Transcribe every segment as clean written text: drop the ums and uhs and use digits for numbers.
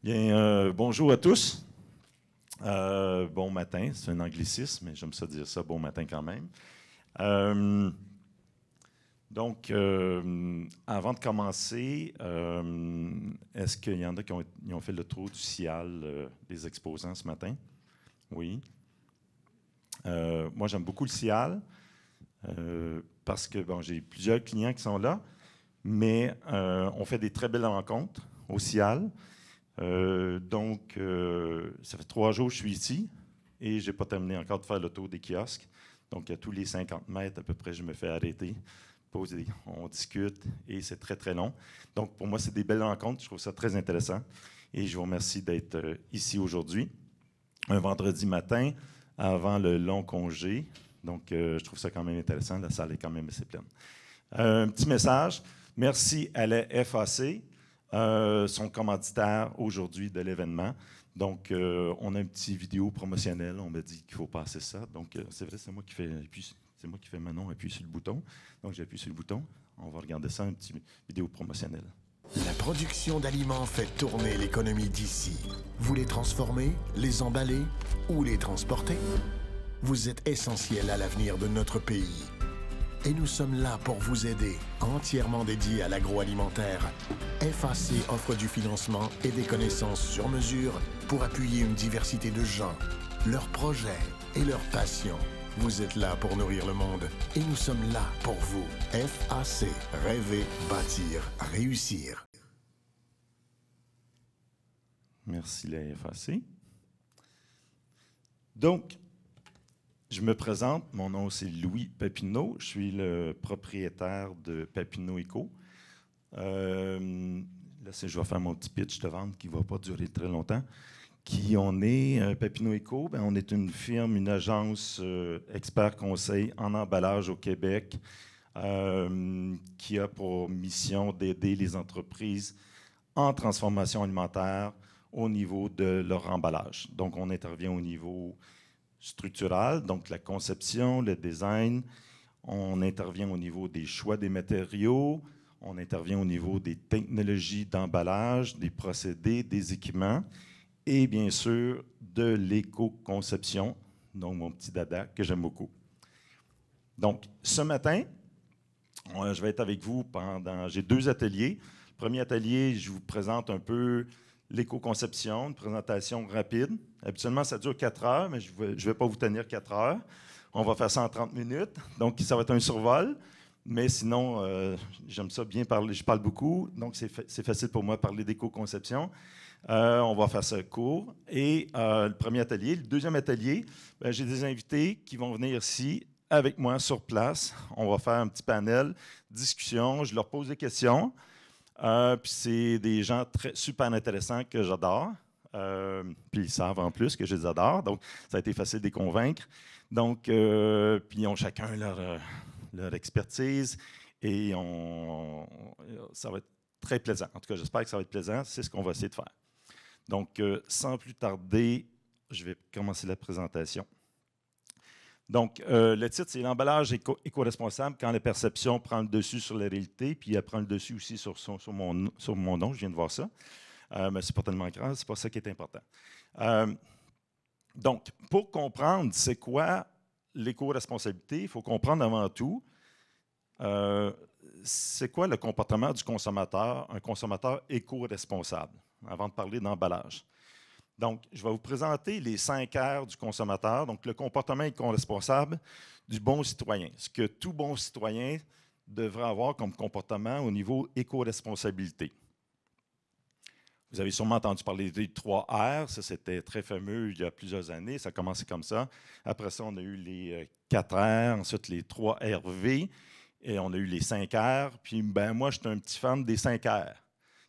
Bien, bonjour à tous. Bon matin, c'est un anglicisme, mais j'aime ça dire ça, bon matin quand même. Avant de commencer, est-ce qu'il y en a qui ont fait le tour du CIAL des exposants ce matin? Oui. Moi, j'aime beaucoup le CIAL parce que j'ai plusieurs clients qui sont là, mais on fait des très belles rencontres au CIAL. Ça fait 3 jours que je suis ici et je n'ai pas terminé encore de faire le tour des kiosques. Donc, à tous les 50 mètres à peu près, je me fais arrêter, poser, on discute et c'est très, très long. Donc, pour moi, c'est des belles rencontres. Je trouve ça très intéressant et je vous remercie d'être ici aujourd'hui, un vendredi matin avant le long congé. Donc, je trouve ça quand même intéressant. La salle est quand même assez pleine. Un petit message. Merci à la FAC. Son commanditaire aujourd'hui de l'événement. Donc, on a une petite vidéo promotionnelle. On m'a dit qu'il faut passer ça. Donc, c'est vrai, c'est moi qui fais Manon, appuie sur le bouton. Donc, j'appuie sur le bouton. On va regarder ça, une petite vidéo promotionnelle. La production d'aliments fait tourner l'économie d'ici. Vous les transformez, les emballez ou les transportez? Vous êtes essentiel à l'avenir de notre pays. Et nous sommes là pour vous aider, entièrement dédiés à l'agroalimentaire. FAC offre du financement et des connaissances sur mesure pour appuyer une diversité de gens, leurs projets et leurs passions. Vous êtes là pour nourrir le monde et nous sommes là pour vous. FAC, rêver, bâtir, réussir. Merci la FAC. Donc, je me présente, mon nom c'est Louis Papineau, je suis le propriétaire de Papineau Eco. Là, je vais faire mon petit pitch de vente qui ne va pas durer très longtemps. Qui on est, Papineau Eco? On est une firme, une agence expert conseil en emballage au Québec qui a pour mission d'aider les entreprises en transformation alimentaire au niveau de leur emballage. Donc, on intervient au niveau structural, donc la conception, le design. On intervient au niveau des choix des matériaux, on intervient au niveau des technologies d'emballage, des procédés, des équipements et bien sûr de l'éco-conception, donc mon petit dada que j'aime beaucoup. Donc, ce matin, je vais être avec vous j'ai 2 ateliers. Le premier atelier, je vous présente un peu l'éco-conception, une présentation rapide. Habituellement, ça dure 4 heures, mais je ne vais pas vous tenir 4 heures. On va faire ça en 30 minutes. Donc, ça va être un survol. Mais sinon, j'aime ça bien parler. Je parle beaucoup, donc c'est facile pour moi de parler d'éco-conception. On va faire ça court. Et le premier atelier. Le deuxième atelier, j'ai des invités qui vont venir ici avec moi sur place. On va faire un petit panel, discussion. Je leur pose des questions. Puis c'est des gens super intéressants que j'adore. Puis ils savent en plus que je les adore. Donc, ça a été facile de les convaincre. Donc, puis ils ont chacun leur expertise et ça va être très plaisant. En tout cas, j'espère que ça va être plaisant. C'est ce qu'on va essayer de faire. Donc, sans plus tarder, je vais commencer la présentation. Donc, le titre, c'est « L'emballage éco-responsable quand la perception prend le dessus sur la réalité, puis elle prend le dessus aussi sur mon nom. » Je viens de voir ça. Mais ce n'est pas tellement grave, ce n'est pas ça qui est important. Donc, pour comprendre c'est quoi l'éco-responsabilité, il faut comprendre avant tout c'est quoi le comportement du consommateur, un consommateur éco-responsable, avant de parler d'emballage. Donc, je vais vous présenter les 5 R du consommateur, donc le comportement éco-responsable du bon citoyen, ce que tout bon citoyen devrait avoir comme comportement au niveau éco-responsabilité. Vous avez sûrement entendu parler des 3 R, ça c'était très fameux il y a plusieurs années, ça a commencé comme ça. Après ça, on a eu les 4 R, ensuite les 3 RV, et on a eu les 5 R, puis moi je suis un petit fan des 5 R.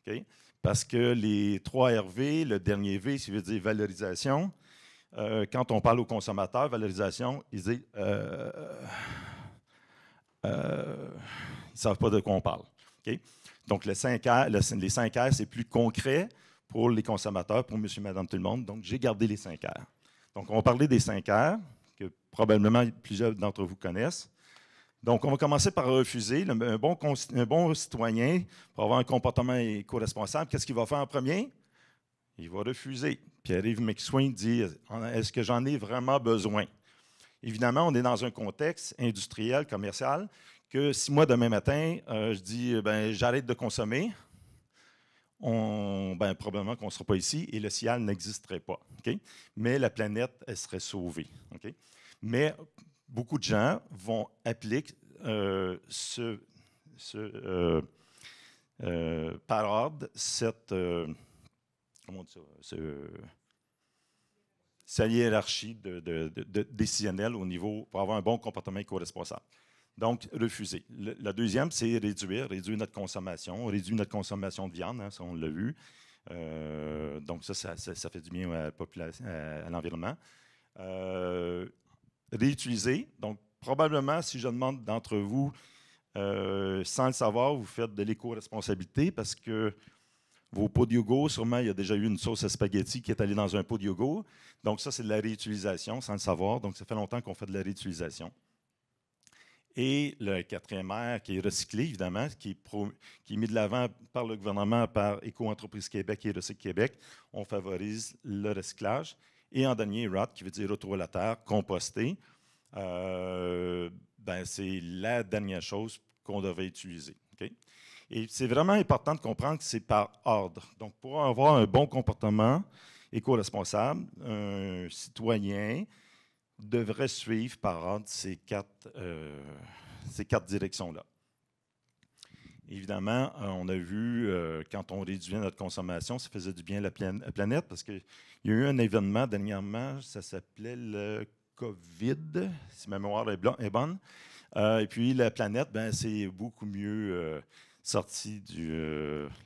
Okay? Parce que les 3 RV, le dernier V, ça veut dire valorisation. Quand on parle aux consommateurs, valorisation, ils disent ils ne savent pas de quoi on parle. Okay? Donc, les 5 R, c'est plus concret pour les consommateurs, pour monsieur, madame, tout le monde. Donc, j'ai gardé les 5 R. Donc, on va parler des 5 R, que probablement plusieurs d'entre vous connaissent. Donc, on va commencer par refuser. Un bon citoyen, pour avoir un comportement éco-responsable, qu'est-ce qu'il va faire en premier? Il va refuser. Pierre-Yves McSwain dit « Est-ce que j'en ai vraiment besoin? » Évidemment, on est dans un contexte industriel, commercial, que si moi, demain matin, je dis j'arrête de consommer, probablement qu'on ne sera pas ici et le ciel n'existerait pas. Okay? Mais la planète, elle serait sauvée. Okay? Mais beaucoup de gens vont appliquer par ordre cette hiérarchie décisionnelle au niveau pour avoir un bon comportement éco-responsable. Donc, refuser. La deuxième, c'est réduire notre consommation. On réduit notre consommation de viande, hein, ça on l'a vu. Donc, ça fait du bien à la population, à l'environnement. Réutiliser. Donc, probablement, si je demande d'entre vous, sans le savoir, vous faites de l'éco-responsabilité parce que vos pots de yogourt, sûrement, il y a déjà eu une sauce à spaghetti qui est allée dans un pot de yogourt. Donc, ça, c'est de la réutilisation, sans le savoir. Donc, ça fait longtemps qu'on fait de la réutilisation. Et le quatrième R, qui est recyclé, évidemment, qui est mis de l'avant par le gouvernement, par Éco-entreprise Québec et Recycle Québec. On favorise le recyclage. Et en dernier, ROT, qui veut dire retour à la terre, composter. C'est la dernière chose qu'on devrait utiliser. Okay? Et c'est vraiment important de comprendre que c'est par ordre. Donc, pour avoir un bon comportement éco-responsable, un citoyen devrait suivre par ordre ces quatre directions-là. Évidemment, on a vu, quand on réduisait notre consommation, ça faisait du bien à la planète parce qu'il y a eu un événement dernièrement, ça s'appelait le COVID, si ma mémoire est bonne. Et puis, la planète, c'est beaucoup mieux sorti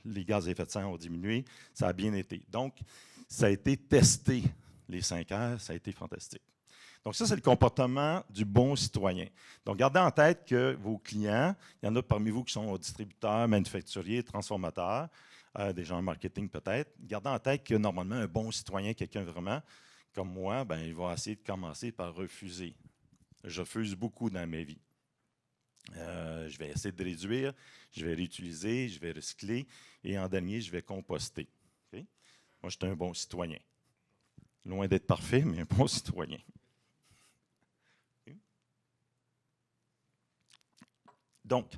les gaz à effet de serre ont diminué. Ça a bien été. Donc, ça a été testé, les 5 R, ça a été fantastique. Donc, ça, c'est le comportement du bon citoyen. Donc, gardez en tête que vos clients, il y en a parmi vous qui sont distributeurs, manufacturiers, transformateurs, des gens en marketing peut-être. Gardez en tête que normalement, un bon citoyen, quelqu'un vraiment comme moi, il va essayer de commencer par refuser. Je refuse beaucoup dans ma vie. Je vais essayer de réduire, je vais réutiliser, je vais recycler et en dernier, je vais composter. Okay? Moi, je suis un bon citoyen. Loin d'être parfait, mais un bon citoyen. Okay? Donc,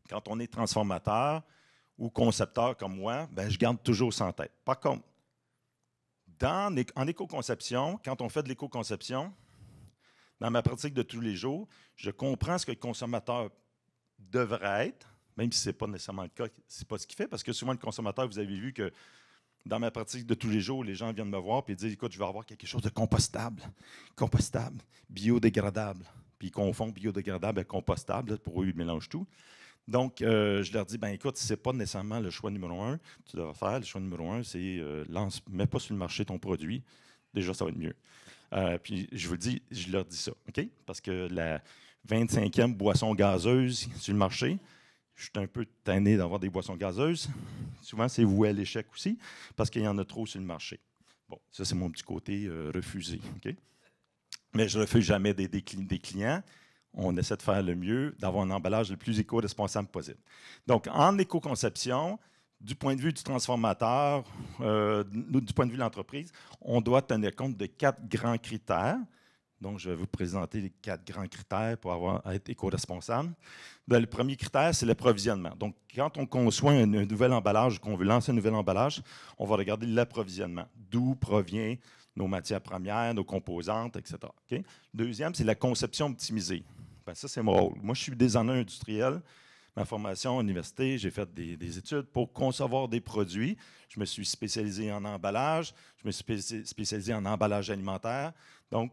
quand on est transformateur ou concepteur comme moi, je garde toujours ça en tête. Par contre, en éco-conception, quand on fait de l'éco-conception, dans ma pratique de tous les jours, je comprends ce que le consommateur devrait être, même si ce n'est pas nécessairement le cas, ce n'est pas ce qu'il fait, parce que souvent, le consommateur, vous avez vu que dans ma pratique de tous les jours, les gens viennent me voir et disent « Écoute, je veux avoir quelque chose de compostable, biodégradable. » Puis ils confondent biodégradable et compostable, pour eux, ils mélangent tout. Donc, je leur dis « Écoute, ce n'est pas nécessairement le choix numéro 1 que tu dois faire. Le choix numéro 1, c'est mets pas sur le marché ton produit. Déjà, ça va être mieux. » Puis je vous le dis, je leur dis ça, OK? Parce que la 25e boisson gazeuse sur le marché, je suis un peu tanné d'avoir des boissons gazeuses. Souvent, c'est voué à l'échec aussi, parce qu'il y en a trop sur le marché. Bon, ça, c'est mon petit côté refusé, OK? Mais je ne refuse jamais des clients. On essaie de faire le mieux, d'avoir un emballage le plus éco-responsable possible. Donc, en éco-conception, du point de vue du transformateur, du point de vue de l'entreprise, on doit tenir compte de 4 grands critères. Donc, je vais vous présenter les 4 grands critères pour être éco-responsable. Le premier critère, c'est l'approvisionnement. Donc, quand on conçoit un nouvel emballage, qu'on veut lancer un nouvel emballage, on va regarder l'approvisionnement. D'où provient nos matières premières, nos composantes, etc. Okay? Deuxième, c'est la conception optimisée. Ça, c'est mon rôle. Moi, je suis designer industriel. Ma formation à l'université, j'ai fait des études pour concevoir des produits. Je me suis spécialisé en emballage, je me suis spécialisé en emballage alimentaire. Donc,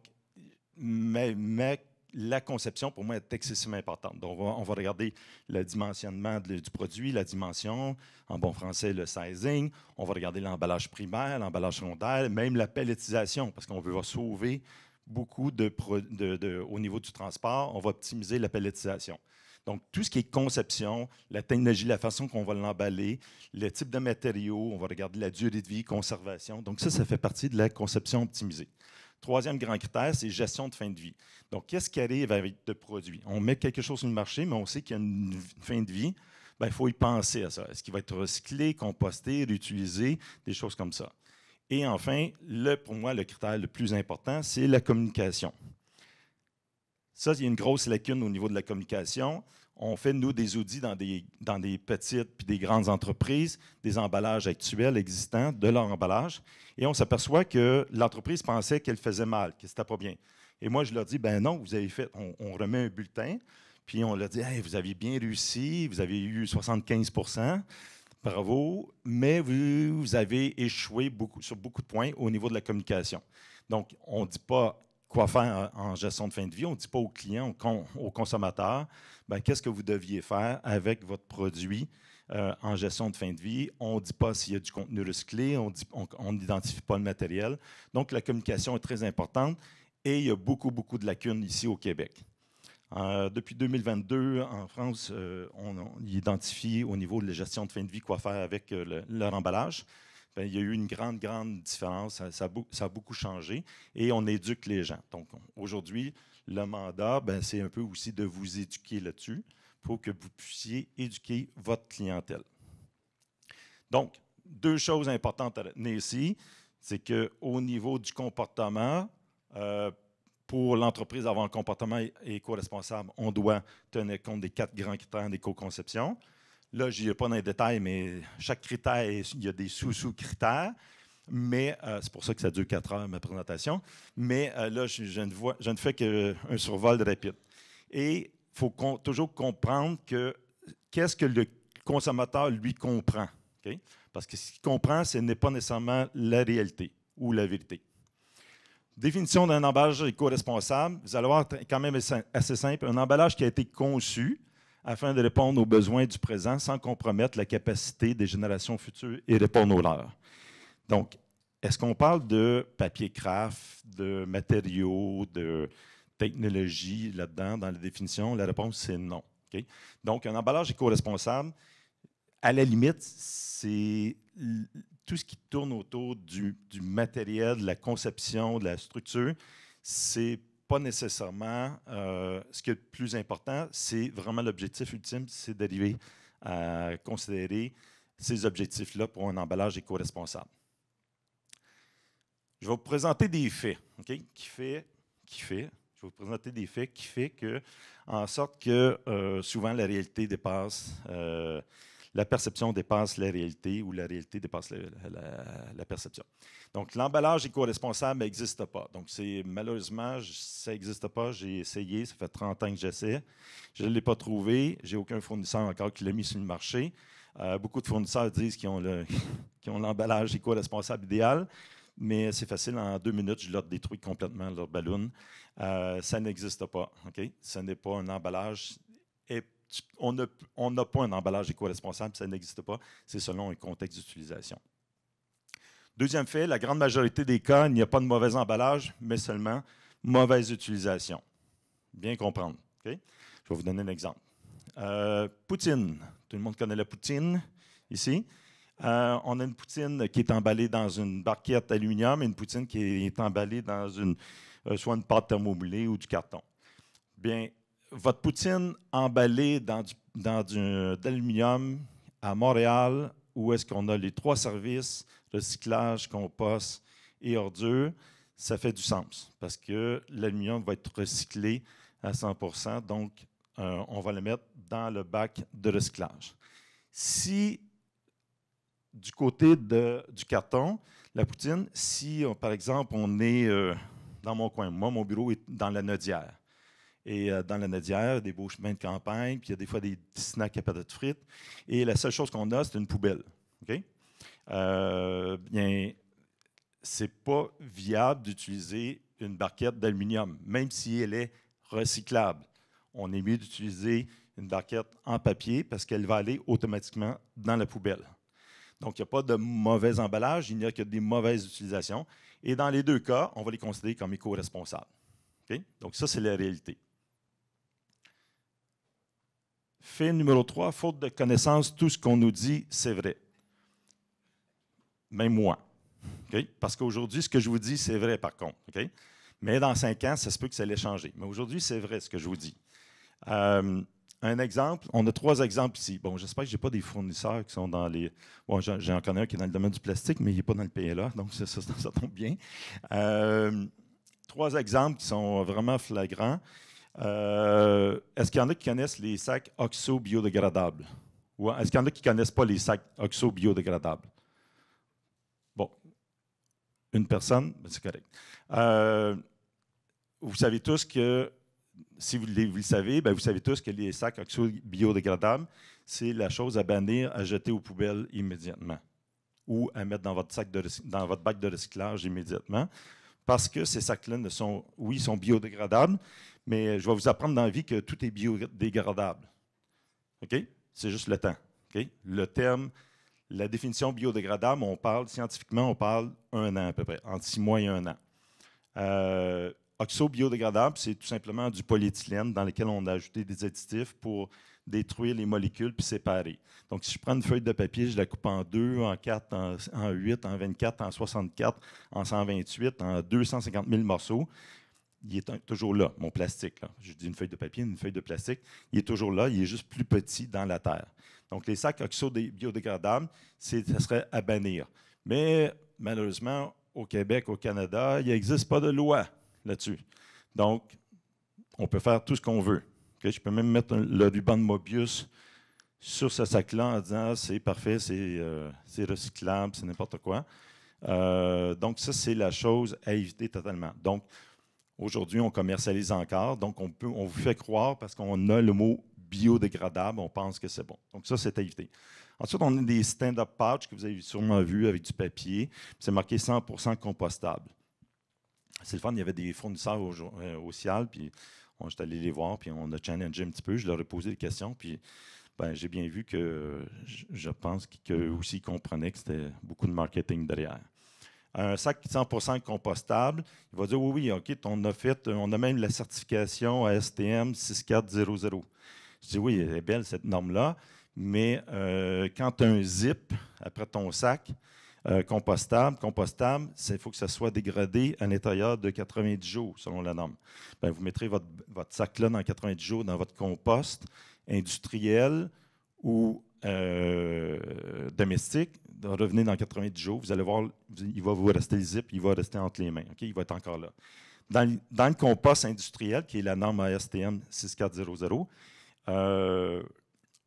la conception, pour moi, est excessivement importante. Donc, on va regarder le dimensionnement du produit, la dimension, en bon français, le sizing. On va regarder l'emballage primaire, l'emballage secondaire, même la pelletisation, parce qu'on veut sauver beaucoup au niveau du transport. On va optimiser la pelletisation. Donc, tout ce qui est conception, la technologie, la façon qu'on va l'emballer, le type de matériaux, on va regarder la durée de vie, conservation. Donc, ça fait partie de la conception optimisée. Troisième grand critère, c'est gestion de fin de vie. Donc, qu'est-ce qui arrive avec le produit? On met quelque chose sur le marché, mais on sait qu'il y a une fin de vie. Il faut y penser à ça. Est-ce qu'il va être recyclé, composté, réutilisé, des choses comme ça. Et enfin, pour moi, le critère le plus important, c'est la communication. Ça, il y a une grosse lacune au niveau de la communication. On fait, nous, des audits dans des petites puis des grandes entreprises, des emballages actuels existants, de leur emballage, et on s'aperçoit que l'entreprise pensait qu'elle faisait mal, que c'était pas bien. Et moi, je leur dis, ben non, vous avez fait, on remet un bulletin, puis on leur dit, hey, vous avez bien réussi, vous avez eu 75 %, bravo, mais vous avez échoué sur beaucoup de points au niveau de la communication. Donc, on ne dit pas quoi faire en gestion de fin de vie, on ne dit pas aux clients, aux consommateurs, ben, qu'est-ce que vous deviez faire avec votre produit en gestion de fin de vie. On ne dit pas s'il y a du contenu recyclé, on n'identifie pas le matériel. Donc, la communication est très importante et il y a beaucoup, beaucoup de lacunes ici au Québec. Depuis 2022, en France, on identifie au niveau de la gestion de fin de vie quoi faire avec leur emballage. Bien, il y a eu une grande, grande différence. Ça a beaucoup changé et on éduque les gens. Donc, aujourd'hui, le mandat, c'est un peu aussi de vous éduquer là-dessus pour que vous puissiez éduquer votre clientèle. Donc, deux choses importantes à retenir ici, c'est qu'au niveau du comportement, pour l'entreprise d'avoir un comportement éco-responsable, on doit tenir compte des 4 grands critères d'éco-conception. Là, je n'y vais pas dans les détails, mais chaque critère, il y a des sous-critères. Mais c'est pour ça que ça dure 4 heures, ma présentation. Mais là, je ne fais qu'un survol rapide. Et il faut toujours comprendre qu'est-ce que le consommateur, lui, comprend. Okay? Parce que ce qu'il comprend, ce n'est pas nécessairement la réalité ou la vérité. Définition d'un emballage éco-responsable, vous allez voir quand même assez simple. Un emballage qui a été conçu afin de répondre aux besoins du présent sans compromettre la capacité des générations futures et répondre aux leurs. Donc, est-ce qu'on parle de papier craft, de matériaux, de technologie là-dedans, dans la définition? La réponse, c'est non. Okay? Donc, un emballage éco-responsable, à la limite, c'est tout ce qui tourne autour du matériel, de la conception, de la structure. C'est pas nécessairement ce qui est le plus important. C'est vraiment l'objectif ultime, c'est d'arriver à considérer ces objectifs-là pour un emballage éco-responsable. Je vais vous présenter des faits, okay, je vais vous présenter des faits qui font en sorte que souvent la réalité dépasse, la perception dépasse la réalité ou la réalité dépasse la perception. Donc, l'emballage éco-responsable n'existe pas. Donc, malheureusement, ça n'existe pas. J'ai essayé, ça fait 30 ans que j'essaie. Je ne l'ai pas trouvé. Je n'ai aucun fournisseur encore qui l'a mis sur le marché. Beaucoup de fournisseurs disent qu'ils ont l'emballage éco-responsable idéal. Mais c'est facile, en 2 minutes, je leur détruis complètement leur ballon. Ça n'existe pas. Okay? Ce n'est pas un emballage. On n'a pas un emballage éco-responsable, ça n'existe pas. C'est selon un contexte d'utilisation. Deuxième fait, la grande majorité des cas, il n'y a pas de mauvais emballage, mais seulement mauvaise utilisation. Bien comprendre. Okay? Je vais vous donner un exemple. Poutine. Tout le monde connaît la poutine ici. On a une poutine qui est emballée dans une barquette aluminium et une poutine qui est emballée dans soit une pâte thermomoulée ou du carton. Bien, votre poutine emballée dans d'aluminium à Montréal, où est-ce qu'on a les 3 services, recyclage, compost et ordures, ça fait du sens parce que l'aluminium va être recyclé à 100%, donc on va le mettre dans le bac de recyclage. Si du côté du carton, la poutine, si, par exemple, on est dans mon coin, moi, mon bureau est dans la Nodière. Et dans la Nodière, des beaux chemins de campagne, puis il y a des fois des petits snacks à patates frites. Et la seule chose qu'on a, c'est une poubelle. Okay? Bien, c'est pas viable d'utiliser une barquette d'aluminium, même si elle est recyclable. On est mieux d'utiliser une barquette en papier parce qu'elle va aller automatiquement dans la poubelle. Donc, il n'y a pas de mauvais emballage, il n'y a que des mauvaises utilisations. Et dans les 2 cas, on va les considérer comme éco-responsables. Okay? Donc, ça, c'est la réalité. Fait numéro 3, faute de connaissance, tout ce qu'on nous dit, c'est vrai. Même moi. Okay? Parce qu'aujourd'hui, ce que je vous dis, c'est vrai par contre. Okay? Mais dans 5 ans, ça se peut que ça allait changer. Mais aujourd'hui, c'est vrai ce que je vous dis. Un un exemple, on a 3 exemples ici. Bon, j'espère que je n'ai pas des fournisseurs qui sont dans les... Bon, j'en connais un qui est dans le domaine du plastique, mais il n'est pas dans le PLA, donc ça tombe bien. 3 exemples qui sont vraiment flagrants. Est-ce qu'il y en a qui connaissent les sacs oxo-biodégradables? Ou est-ce qu'il y en a qui ne connaissent pas les sacs oxo-biodégradables? Bon, une personne, c'est correct. Vous savez tous que, si vous le savez, vous savez tous que les sacs oxo-biodégradables, c'est la chose à bannir, à jeter aux poubelles immédiatement ou à mettre dans votre bac de recyclage immédiatement. Parce que ces sacs-là sont biodégradables, mais je vais vous apprendre dans la vie que tout est biodégradable. OK? C'est juste le temps. OK? Le terme, la définition biodégradable, scientifiquement, on parle 1 an à peu près, entre 6 mois et 1 an. Oxo-biodégradable, c'est tout simplement du polyéthylène dans lequel on a ajouté des additifs pour détruire les molécules puis séparer. Donc, si je prends une feuille de papier, je la coupe en 2, en 4, en 8, en 24, en 64, en 128, en 250 000 morceaux, il est toujours là, mon plastique. Là. Je dis une feuille de papier, une feuille de plastique, il est toujours là, il est juste plus petit dans la terre. Donc, les sacs oxo-biodégradables, ça serait à bannir. Mais malheureusement, au Québec, au Canada, il n'existe pas de loi là-dessus. Donc, on peut faire tout ce qu'on veut. Okay? Je peux même mettre le ruban de Mobius sur ce sac-là en disant c'est parfait, c'est recyclable, c'est n'importe quoi. Donc, ça, c'est la chose à éviter totalement. Donc, aujourd'hui, on commercialise encore. Donc, on vous fait croire parce qu'on a le mot biodégradable, on pense que c'est bon. Donc, ça, c'est à éviter. Ensuite, on a des stand-up pouch que vous avez sûrement vu avec du papier. C'est marqué 100% compostable. C'est le fun, il y avait des fournisseurs au CIAL, puis j'étais allé les voir, puis on a challengé un petit peu, je leur ai posé des questions, puis j'ai bien vu que je pense qu'eux aussi comprenaient que c'était beaucoup de marketing derrière. Un sac 100% compostable, il va dire oui, OK, on a même la certification ASTM 6400. Je dis oui, elle est belle cette norme-là, mais quand tu as un zip après ton sac, compostable, il faut que ça soit dégradé à l'intérieur de 90 jours, selon la norme. Vous mettrez votre sac-là dans 90 jours dans votre compost industriel ou domestique. Revenez dans 90 jours, vous allez voir, il va vous rester le zip, il va rester entre les mains. Okay? Il va être encore là. Dans le compost industriel, qui est la norme ASTM 6400,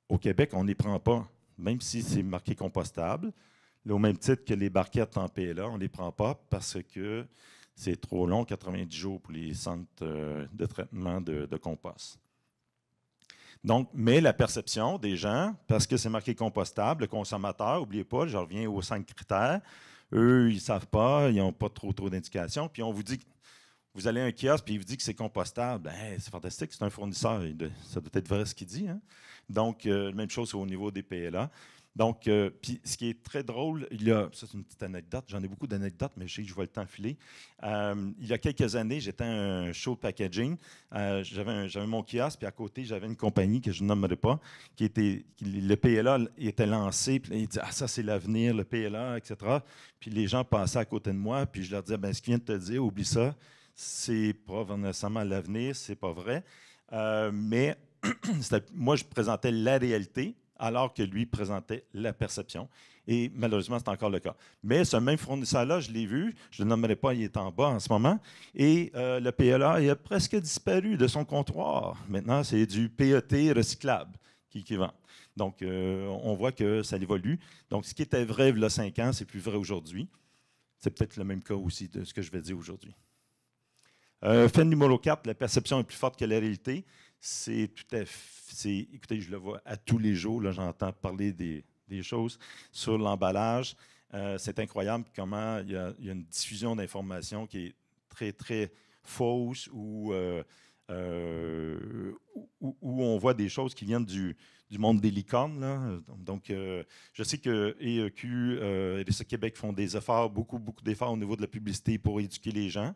au Québec, on ne les prend pas, même si c'est marqué compostable. Là, au même titre que les barquettes en PLA, on ne les prend pas parce que c'est trop long, 90 jours pour les centres de traitement de compost. Donc, mais la perception des gens, parce que c'est marqué compostable, le consommateur, n'oubliez pas, je reviens aux 5 critères, eux, ils ne savent pas, ils n'ont pas trop d'indications, puis on vous dit, vous allez à un kiosque, puis il vous dit que c'est compostable, c'est fantastique, c'est un fournisseur, ça doit être vrai ce qu'il dit. Hein? Donc, même chose au niveau des PLA. Donc, puis ce qui est très drôle, ça c'est une petite anecdote, j'en ai beaucoup d'anecdotes, mais je sais que je vois le temps filer. Il y a quelques années, j'étais à un show de packaging, j'avais mon kiosque, puis à côté, j'avais une compagnie que je ne nommerai pas, le PLA était lancé, puis il dit « Ah, ça c'est l'avenir, le PLA, etc. » Puis les gens passaient à côté de moi, puis je leur disais « Ce qu'il vient de te dire, oublie ça, c'est pas nécessairement l'avenir, c'est pas vrai. » Mais moi, je présentais la réalité, alors que lui présentait la perception. Et malheureusement, c'est encore le cas. Mais ce même fournisseur-là, je l'ai vu, je ne le nommerai pas, il est en bas en ce moment, et le PLA il a presque disparu de son comptoir. Maintenant, c'est du PET recyclable qui vend. Donc, on voit que ça évolue. Donc, ce qui était vrai il y a 5 ans, c'est plus vrai aujourd'hui. C'est peut-être le même cas aussi de ce que je vais dire aujourd'hui. Fait numéro 4, la perception est plus forte que la réalité. C'est tout à fait. Écoutez, je le vois à tous les jours. Là, j'entends parler des choses sur l'emballage. C'est incroyable comment il y a une diffusion d'informations qui est très, très fausse ou où on voit des choses qui viennent du monde des licornes. Là. Donc, je sais que EEQ et RSE Québec font des efforts, beaucoup d'efforts au niveau de la publicité pour éduquer les gens.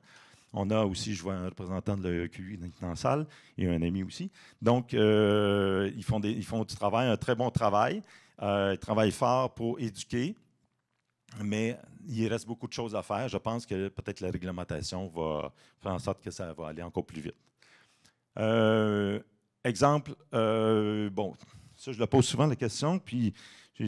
On a aussi, je vois un représentant de l'EEQ dans la salle et un ami aussi. Donc, ils font du travail, un très bon travail. Ils travaillent fort pour éduquer, mais il reste beaucoup de choses à faire. Je pense que peut-être la réglementation va faire en sorte que ça va aller encore plus vite. exemple, bon, ça, je le pose souvent la question, puis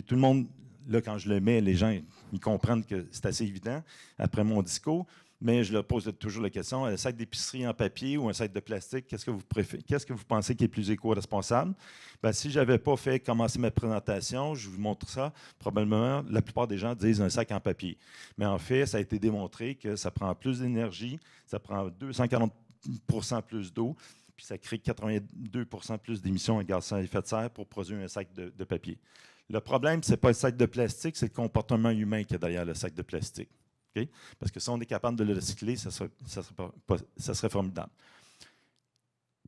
tout le monde, là, quand je le mets, les gens, ils comprennent que c'est assez évident après mon discours, mais je leur pose toujours la question, un sac d'épicerie en papier ou un sac de plastique, qu'est-ce que vous préférez? Qu'est-ce que vous pensez qui est plus éco-responsable? Bien, si je n'avais pas fait commencer ma présentation, je vous montre ça, probablement, la plupart des gens disent un sac en papier. Mais en fait, ça a été démontré que ça prend plus d'énergie, ça prend 240 plus d'eau, puis ça crée 82 plus d'émissions de gaz à effet de serre pour produire un sac de papier. Le problème, ce n'est pas le sac de plastique, c'est le comportement humain qu'il y a derrière le sac de plastique. Okay? Parce que si on est capable de le recycler, ça serait formidable.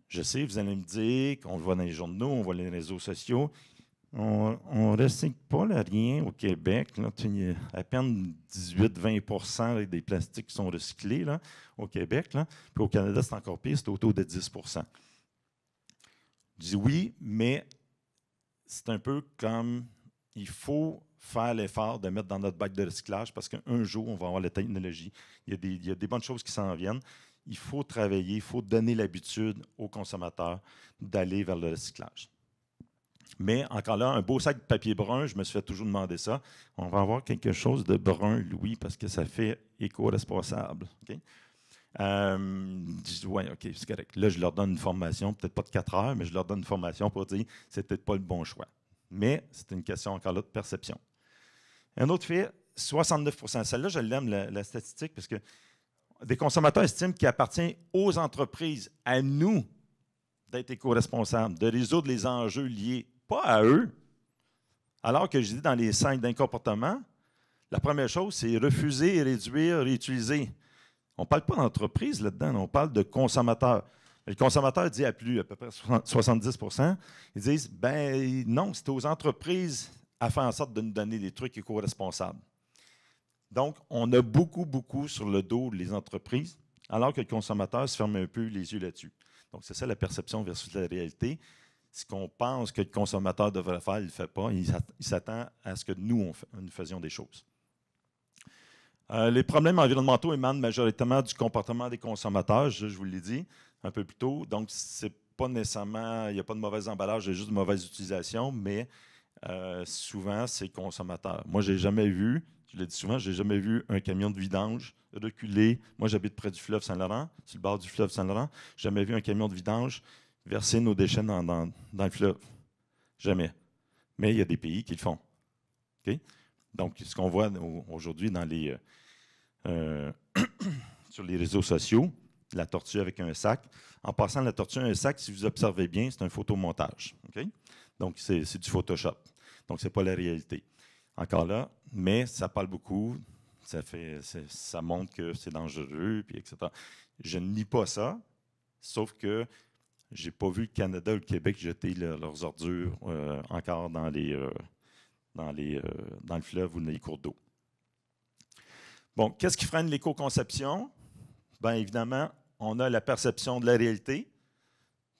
Je sais, vous allez me dire qu'on le voit dans les journaux, on voit les réseaux sociaux. On ne recycle pas là, rien au Québec. Là, à peine 18-20 des plastiques qui sont recyclés là, au Québec. Là. Puis au Canada, c'est encore pire, c'est autour de 10 Je dis oui, mais c'est un peu comme il faut faire l'effort de mettre dans notre bac de recyclage parce qu'un jour, on va avoir la technologie. Il y a des bonnes choses qui s'en viennent. Il faut travailler, il faut donner l'habitude aux consommateurs d'aller vers le recyclage. Mais encore là, un beau sac de papier brun, je me suis fait toujours demander ça. On va avoir quelque chose de brun, Louis, parce que ça fait éco-responsable. Okay? Je dis, oui, OK, c'est correct. Là, je leur donne une formation, peut-être pas de 4 heures, mais je leur donne une formation pour dire que c'est peut-être pas le bon choix. Mais c'est une question encore là de perception. Un autre fait, 69 celle-là, je l'aime, la statistique, parce que des consommateurs estiment qu'il appartient aux entreprises, à nous, d'être éco-responsables, de résoudre les enjeux liés, pas à eux. Alors que je dis dans les 5 d'un comportement, la première chose, c'est refuser, réduire, réutiliser. On ne parle pas d'entreprise là-dedans, on parle de consommateurs. Le consommateur dit à peu près 70 ils disent, ben non, c'est aux entreprises à faire en sorte de nous donner des trucs éco-responsables. Donc, on a beaucoup sur le dos des entreprises, alors que le consommateur se ferme un peu les yeux là-dessus. Donc, c'est ça la perception versus la réalité. Ce qu'on pense que le consommateur devrait faire, il ne le fait pas. Il s'attend à ce que nous faisions des choses. Les problèmes environnementaux émanent majoritairement du comportement des consommateurs, je vous l'ai dit un peu plus tôt. Donc, c'est pas nécessairement, il n'y a pas de mauvais emballage, il y a juste de mauvaise utilisation, mais souvent, c'est consommateur. Moi, je n'ai jamais vu, je l'ai dit souvent, je n'ai jamais vu un camion de vidange reculer. Moi, j'habite près du fleuve Saint-Laurent, sur le bord du fleuve Saint-Laurent. Je n'ai jamais vu un camion de vidange verser nos déchets dans le fleuve. Jamais. Mais il y a des pays qui le font. Okay? Donc, ce qu'on voit aujourd'hui dans sur les réseaux sociaux, la tortue avec un sac. En passant, la tortue avec un sac, si vous observez bien, c'est un photomontage. Okay? Donc, c'est du Photoshop. Donc, ce n'est pas la réalité. Encore là, mais ça parle beaucoup. Ça montre que c'est dangereux, puis etc. Je ne nie pas ça, sauf que je n'ai pas vu le Canada ou le Québec jeter leurs ordures encore dans le fleuve ou dans les cours d'eau. Bon, qu'est-ce qui freine l'éco-conception? Bien évidemment, on a la perception de la réalité.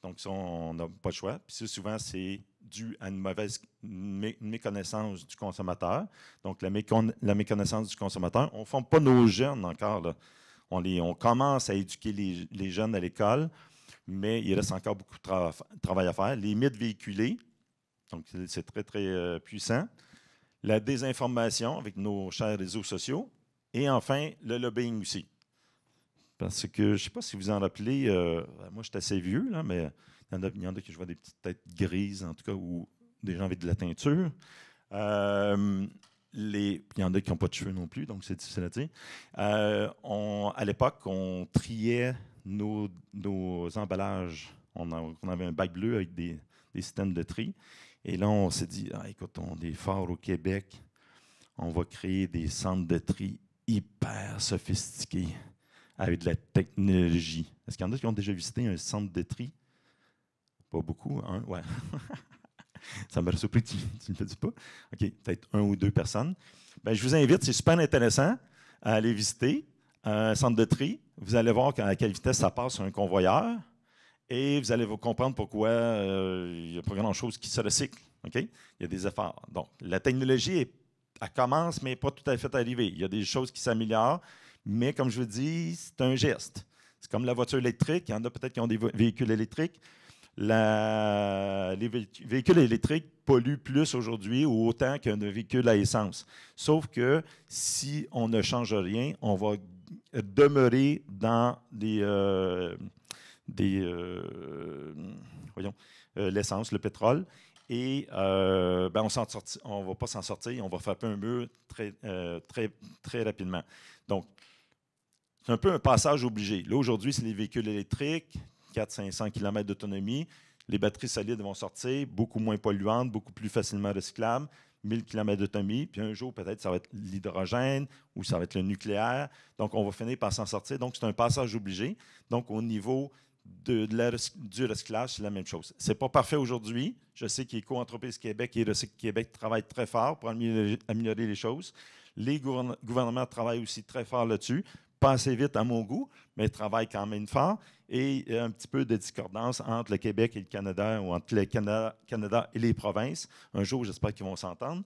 Donc, ça, on n'a pas le choix. Puis ça, souvent, c'est dû à une mauvaise méconnaissance du consommateur. Donc, la méconnaissance du consommateur. On ne forme pas nos jeunes encore. Là. On commence à éduquer les jeunes à l'école, mais il reste encore beaucoup de travail à faire. Les mythes véhiculés, donc c'est très, très puissant. La désinformation avec nos chers réseaux sociaux. Et enfin, le lobbying aussi. Parce que, je ne sais pas si vous en rappelez, moi, je suis assez vieux, là, mais il y en a qui je vois des petites têtes grises, en tout cas, ou des gens avec de la teinture. Il y en a qui n'ont pas de cheveux non plus, donc c'est difficile à dire. À l'époque, on triait nos emballages. On avait un bac bleu avec des systèmes de tri. Et là, on s'est dit, écoute, on est fort au Québec. On va créer des centres de tri hyper sophistiqués avec de la technologie. Est-ce qu'il y en a qui ont déjà visité un centre de tri? Pas beaucoup, hein? Ouais. Ça m'a surpris que tu ne le dis pas. OK, peut-être 1 ou 2 personnes. Bien, je vous invite, c'est super intéressant à aller visiter un centre de tri. Vous allez voir à quelle vitesse ça passe sur un convoyeur et vous allez vous comprendre pourquoi il n'y a pas grand-chose qui se recycle. OK? Il y a des efforts. Donc, la technologie, elle commence, mais pas tout à fait arrivée. Il y a des choses qui s'améliorent, mais comme je vous dis, c'est un geste. C'est comme la voiture électrique. Il y en a peut-être qui ont des véhicules électriques. Les véhicules électriques polluent plus aujourd'hui ou autant qu'un véhicule à essence. Sauf que si on ne change rien, on va demeurer dans l'essence, le pétrole, et on ne va pas s'en sortir, on va frapper un mur très rapidement. Donc, c'est un peu un passage obligé. Là, aujourd'hui, c'est les véhicules électriques, 400-500 km d'autonomie. Les batteries solides vont sortir, beaucoup moins polluantes, beaucoup plus facilement recyclables, 1000 km d'autonomie. Puis un jour, peut-être, ça va être l'hydrogène ou ça va être le nucléaire. Donc, on va finir par s'en sortir. Donc, c'est un passage obligé. Donc, au niveau du recyclage, c'est la même chose. Ce n'est pas parfait aujourd'hui. Je sais qu'Éco-entreprise Québec et Recycle Québec travaillent très fort pour améliorer les choses. Les gouvernements travaillent aussi très fort là-dessus. Pas assez vite à mon goût, mais travaillent quand même fort. Et il y a un petit peu de discordance entre le Québec et le Canada, ou entre le Canada et les provinces. Un jour, j'espère qu'ils vont s'entendre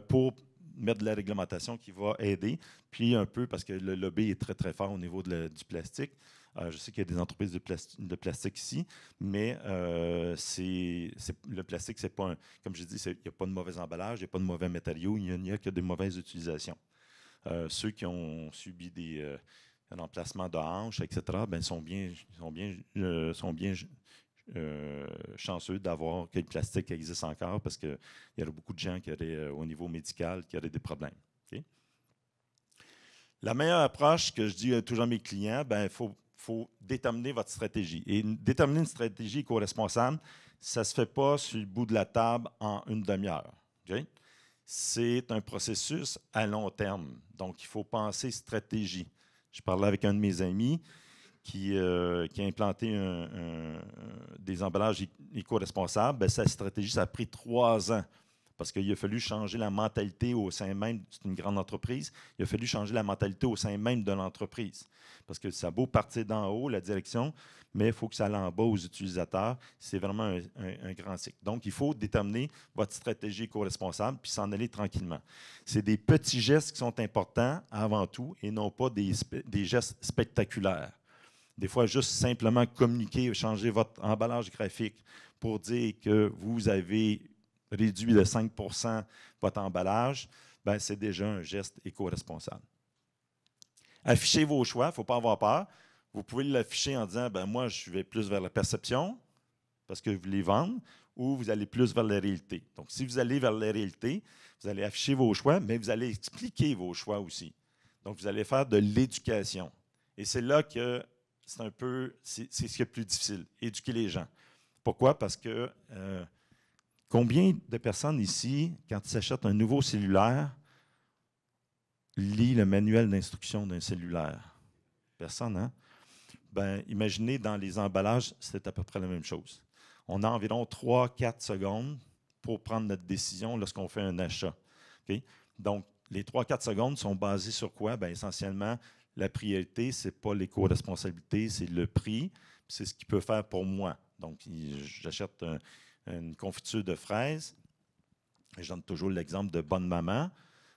pour mettre de la réglementation qui va aider. Puis un peu, parce que le lobby est très, très fort au niveau du plastique. Je sais qu'il y a des entreprises de plastique ici, mais le plastique, c'est pas comme je dis, il n'y a pas de mauvais emballage, il n'y a pas de mauvais matériaux, il n'y a que des mauvaises utilisations. Ceux qui ont subi des remplacements de hanches, etc., sont bien chanceux d'avoir que le plastique existe encore parce qu'il y aurait beaucoup de gens qui auraient, au niveau médical, qui auraient des problèmes. Okay? La meilleure approche que je dis toujours à mes clients, il faut déterminer votre stratégie. Et déterminer une stratégie éco-responsable, ça ne se fait pas sur le bout de la table en une demi-heure. Okay? C'est un processus à long terme. Donc, il faut penser stratégie. Je parlais avec un de mes amis qui a implanté des emballages éco-responsables. Sa stratégie, ça a pris 3 ans parce qu'il a fallu changer la mentalité au sein même, c'est une grande entreprise, il a fallu changer la mentalité au sein même de l'entreprise. Parce que ça a beau partir d'en haut, la direction, mais il faut que ça aille en bas aux utilisateurs. C'est vraiment un grand cycle. Donc, il faut déterminer votre stratégie éco-responsable puis s'en aller tranquillement. C'est des petits gestes qui sont importants avant tout et non pas des gestes spectaculaires. Des fois, juste simplement communiquer, changer votre emballage graphique pour dire que vous avez réduit de 5 % votre emballage, c'est déjà un geste éco-responsable. Affichez vos choix, il ne faut pas avoir peur. Vous pouvez l'afficher en disant, moi, je vais plus vers la perception parce que vous voulez vendre, ou vous allez plus vers la réalité. Donc, si vous allez vers la réalité, vous allez afficher vos choix, mais vous allez expliquer vos choix aussi. Donc, vous allez faire de l'éducation. Et c'est là que c'est ce qui est le plus difficile, éduquer les gens. Pourquoi? Parce que combien de personnes ici, quand ils s'achètent un nouveau cellulaire, lisent le manuel d'instruction d'un cellulaire? Personne, hein? Imaginez, dans les emballages, c'est à peu près la même chose. On a environ 3-4 secondes pour prendre notre décision lorsqu'on fait un achat. Okay? Donc, les 3-4 secondes sont basées sur quoi? Essentiellement, la priorité, ce n'est pas l'éco-responsabilité, c'est le prix, c'est ce qu'il peut faire pour moi. Donc, j'achète une confiture de fraises. Je donne toujours l'exemple de Bonne Maman.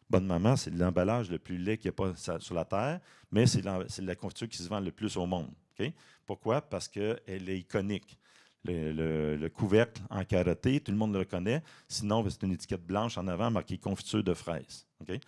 Bonne Maman, c'est l'emballage le plus laid qu'il n'y a pas sur la Terre, mais c'est la confiture qui se vend le plus au monde. Okay? Pourquoi? Parce qu'elle est iconique. Le couvercle en carotté, tout le monde le reconnaît. Sinon, c'est une étiquette blanche en avant marquée confiture de fraises. Okay?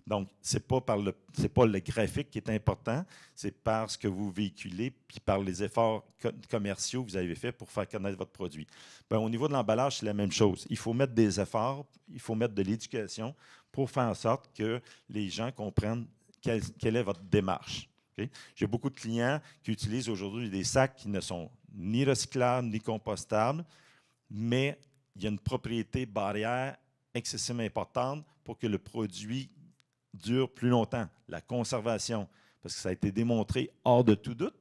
Donc, ce n'est pas le graphique qui est important, c'est par ce que vous véhiculez puis par les efforts commerciaux que vous avez faits pour faire connaître votre produit. Au niveau de l'emballage, c'est la même chose. Il faut mettre des efforts, il faut mettre de l'éducation pour faire en sorte que les gens comprennent quelle est votre démarche. Okay? J'ai beaucoup de clients qui utilisent aujourd'hui des sacs qui ne sont ni recyclables ni compostables, mais il y a une propriété barrière excessivement importante pour que le produit dure plus longtemps. La conservation, parce que ça a été démontré hors de tout doute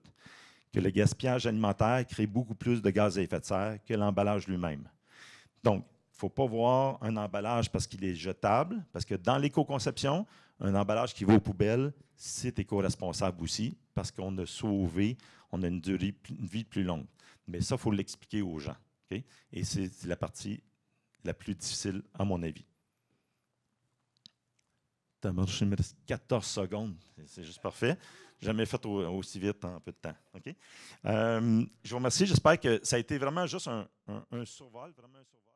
que le gaspillage alimentaire crée beaucoup plus de gaz à effet de serre que l'emballage lui-même. Donc, il ne faut pas voir un emballage parce qu'il est jetable, parce que dans l'éco-conception, un emballage qui va aux poubelles, c'est éco-responsable aussi, parce qu'on a sauvé, on a une vie plus longue. Mais ça, il faut l'expliquer aux gens. Okay? Et c'est la partie la plus difficile, à mon avis. Il me reste 14 secondes. C'est juste parfait. Jamais fait aussi vite en peu de temps. OK? Je vous remercie. J'espère que ça a été vraiment juste un survol, vraiment un survol.